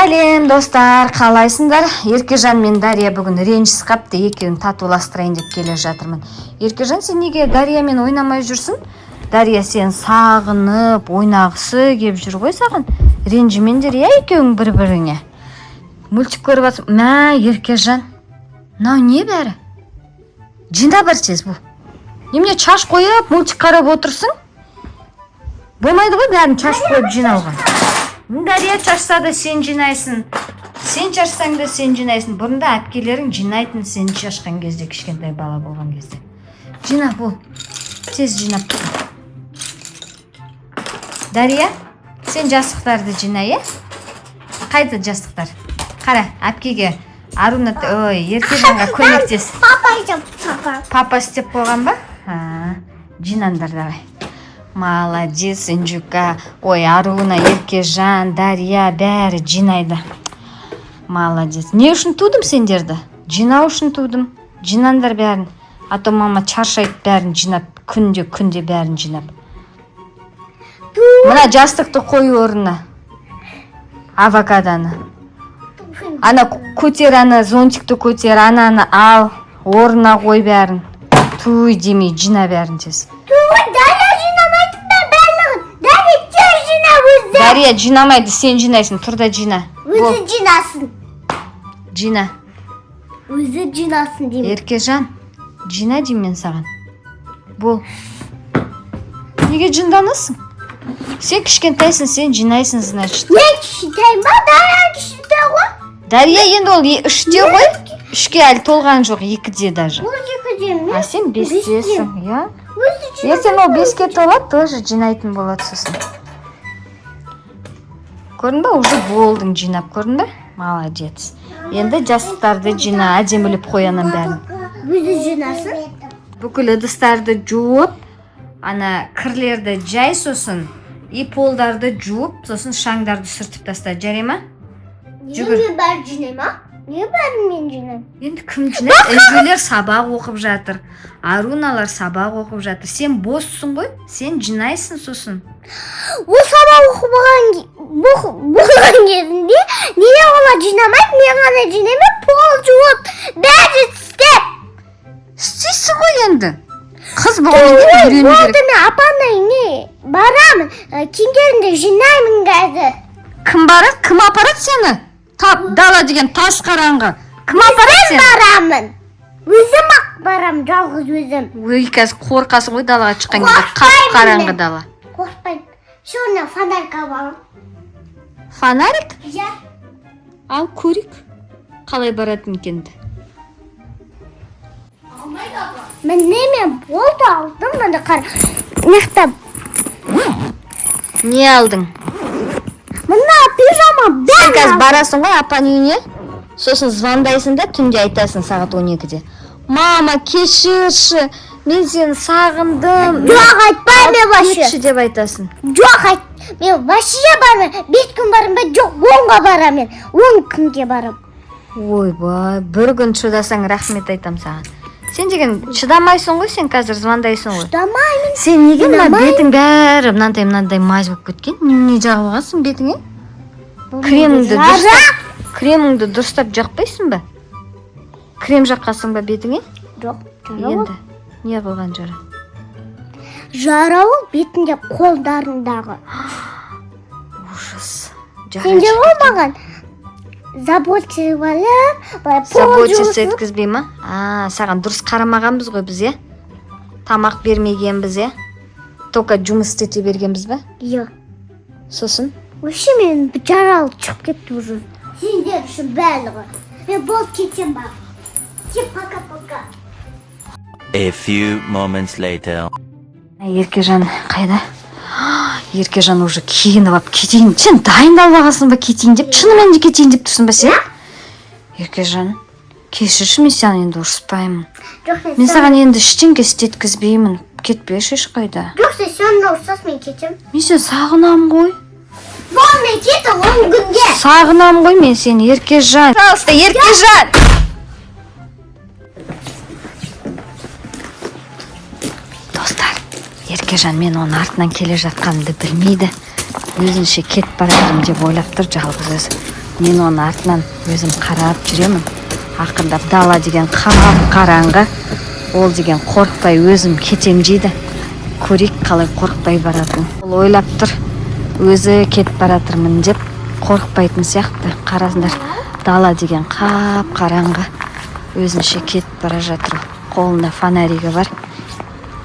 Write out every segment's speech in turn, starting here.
Сәлем достар, қалайсыңдар? Еркежан мен Дария бүгін ренжіс қапты, екеуін татуластырайын деп келе жатырмын. Еркежан, сен неге Дариямен ойнамай жүрсің? Дария сен сағынып, ойнағысы кеп жүр ғой саған. Ренжімеңдер я екеуің бір-біріңе. Мультик көріп жатсың. Мә, Еркежан. Мынау не бәрі? Жинда бар тез бұл. Немене шаш қойып, мультик қарап отырсың? Болмайды ғой бәрін шаш қойып жинауға. Дария шашса да сен жинайсың. Сен шашсаң да сен жинайсың. Бұрында әпкелерің жинайтын сен шашқан кезде, кішкентай бала болған кезде. Жина бол. Тез жинап тұр. Дария, сен жастықтарды жина, е? Қайда жастықтар? Қара, әпкеге. Аруна, ой, Еркежанға көмектес. Папа істеп қойған ба? Жинандар давай. Молодец, Инжука. Ой, Аруна, Еркежан, Дария бәрі жинайды. Молодец. Не үшін тудым сендерді? Жинау үшін тудым. Жинандар бәрін. А то мама чаршайды бәрін жинап, күнде бәрін жинап. Мына жастықты қой орнына. Авокадоны. Ана көтер, ана зонтикті көтер, ананы ал, орнына қой бәрін. Туй демей, жина бәрін тез. Дария жинамайды, сен жинайсың, тұрда жина. Өзі жинасын. Жина. Өзі жинасын деймін. Еркежан, жина деймін мен саған. Бол. Неге жынданасың? Сен кішкентайсың, сен жинайсың, значит. Мен кішкентай ма? Дария кішкентай ғой. Дария енді ол үште ғой. Үшке әлі толған жоқ, екіде даже. Ол екіде. А сен бестесің, я? Ертең ол беске толады, тоже жинайтын болады сосын. Көрдің ба, уже болдың жинап, көрдің ба? Молодец. Енді жастықтарды жина, әдеміліп қоянын бәрін. Өзі жинасын. Бүкіл ыдыстарды жуып, ана кірлерді жай сосын, и полдарды жуып, сосын шаңдарды сүртіп таста, жарай ма? Неге бәрі жинай ма? Неге бәрі мен жинайм? Енді кім жинайды? Өзгелер сабақ оқып жатыр. Аруналар сабақ оқып жатыр. Сен боссың ғой? Сен жинайсың сосын. Ол сабақ оқып болған кезінде неге олар жинамайды? Мен ғана жинаймын, пол жуып, бәрі істеп. Істейсің ғой енді. Қыз болған үйрену керек. Болды, мен апамның үйіне барамын. Киімдерімді жинаймын қазір. Кім барады? Кім апарады сені? Тап, дала деген тас қараңғы. Кім апарады сені? Барамын. Өзім ақ барам, жалғыз өзім. Ой, қазір қорқасың ғой далаға шыққан кезде. Қап қараңғы дала. Қорқпайын. Шона фонарик алам. Фонарик? Иә. Ал көрейік. Қалай баратын екенді. Мен болды алдым, мында қара. Нақтап. Не алдың? Мына пижама Сен қазір барасың ғой апаның үйіне. Сосын звондайсың да түнде айтасың сағат 12-де. Мама, кешірші, мен сені сағындым. Жоқ, айтпай мен башы. Кетші деп айтасың. Жоқ, мен башыға барам. 5 күн барам ба? Жоқ, 10-ға барам мен. 10 күнге барам. Ойбай, бір күн шыдасаң рахмет айтам саған. Сен деген шыдамайсың ғой, сен қазір звондайсың ғой. Шыдамаймын. Сен неге мына бетің бәрі мынандай маз болып кеткен? Не жағып алғансың бетіңе? Креміңді дұрыстап жақпайсың ба? Крем жаққасың ба бетіңе? Жоқ. Енді не қылған жара? Жара ол бетінде қолдарындағы. Ужас. Сенде болмаған? Заботиться еткізбей ма? Саған дұрыс қарамағанбыз ғой біз, е? Тамақ бермегенбіз, е? Тока жұмыс істете бергенбіз ба? Иә. Сосын? Өші мен жаралы шығып кетті уже. Сендер үшін бәлігі. Мен болып кетем ба. Пока-пока. A few moments later. Еркежан қайда? Еркежан уже киініп алып кетейін. Сен дайындалып алғансың ба кетейін деп? Шынымен де кетейін деп тұрсың ба сен? Еркежан, кешірші, мен саған енді ұрыспаймын. Мен саған енді ештеңе істеткізбеймін. Кетпеші ешқайда. Жоқ, сен сонда ұрсас мен кетем. Мен сені сағынам ғой. Бол, мен кетім 10 күнге. Сағынам ғой мен сені, Еркежан. Пожалуйста, Еркежан! Достар, Еркежан мен оның артынан келе жатқанымды білмейді. Өзінше кетіп бара жатырмын деп ойлап тұр жалғыз өзі. Мен оның артынан өзім қарап жүремін. Ақырындап дала деген қап-қараңғы. Ол деген қорықпай өзім кетем жейді. Көрейік қалай қорықпай баратын. Ол ойлап тұр, өзі кетіп баратырмын деп қорықпайтын сияқты. Қарасындар, дала деген қап-қараңғы. Өзінше кетіп бара жатыр. Қолында фонаригі бар.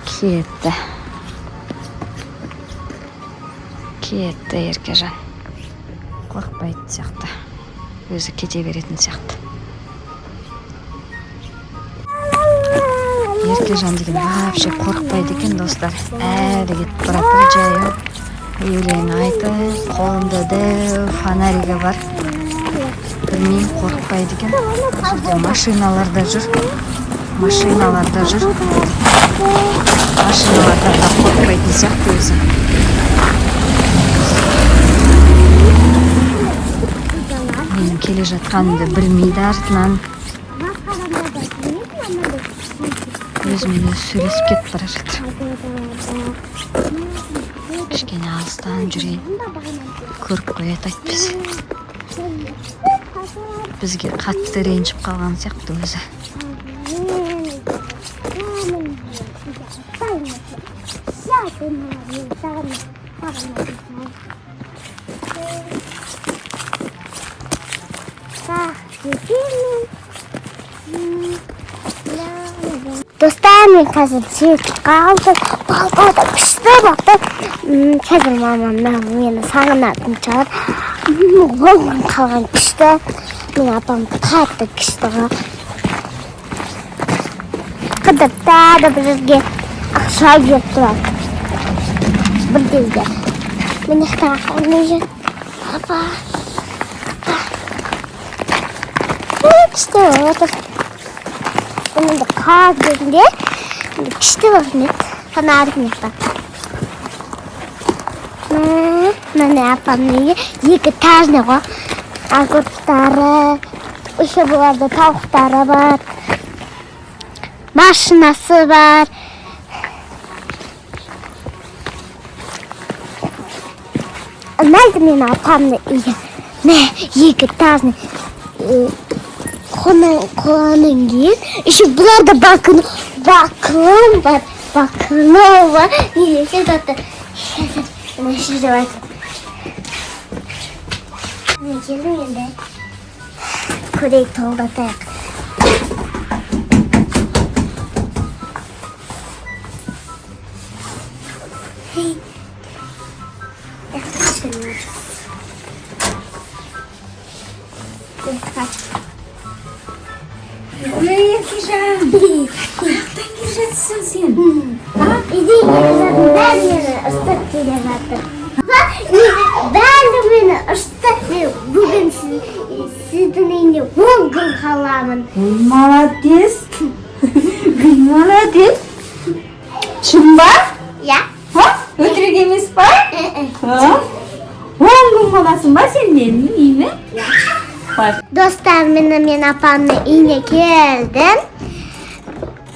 Кетті. Кетті Еркежан. Қорықпайтын сияқты. Өзі кете беретін сияқты. Еркежан деген вообще қорықпайды екен, достар. Әлі кетіп баратыр жаяу. Өлең айтып, қолында дәу фонаригі бар. Білмеймін, қорықпайды екен. Жерде машиналарда жүр. Машиналарда да қорықпайтын сияқты өзі. Менің келе жатқанымды білмейді артынан. Өзімен өзі сөйлесіп кетіп бара жатыр. Кішкене алыстан жүрейін. Көріп қояды айтпес. Бізге қатты ренжіп қалған сияқты өзі. Достар, мен қазір сүйекке алдым. Балконда күшті бақты. Қазір мамам мені сағынатын шығар. Оған қалған күшті. Мен апам қатты күшті. Қыдыртта да бізге ақша беріп тұрады. Бір кезде. Мен ұқтыға қалмай жүр. Апа. Күшті отыр. Bunun da kağıt gözünde kişide var net. Fanarik net bak. Ne yapalım diye yıkı tarz ne var? Agurtları, işte bu arada tavukları var. Maşinası var. Nerede benim yapalım diye? Ne yıkı tarz ne? Konanın giyin. İşte burada bakın var. Bakın var. Neyse zaten. Ben şimdi var. Ne gelin yine. Korek oldu tek. Hey. Yaklaşın. Kaç. Еркежан, қаяқтан келе жатсың сен? Бәрі ыстық келе жатыр. Бәрі мені ыстық. Бүгін сіздің үйінде 10 күн қаламын. Молодец. Молодец. Шын ба? Я? Өтірік емес па? 10 күн қаласың ба сен менің үйіме? Dostlar, мен апамның үйіне келдім.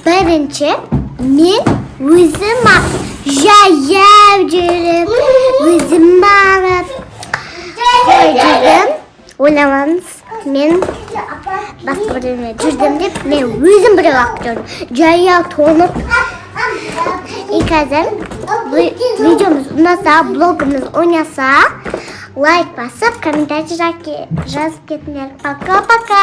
Бірінші, мен өзім жаяу жүріп, өзім барып жүрдім. Ойламаңыз, мен басқа біреумен жүрдім деп, мен өзім бір уақыт жүрдім. Жаяу толып. И қазір видеомыз ұнаса, блогымыз ойнаса, лайк басып, комментарий жазып кетіңдер. Пока-пока.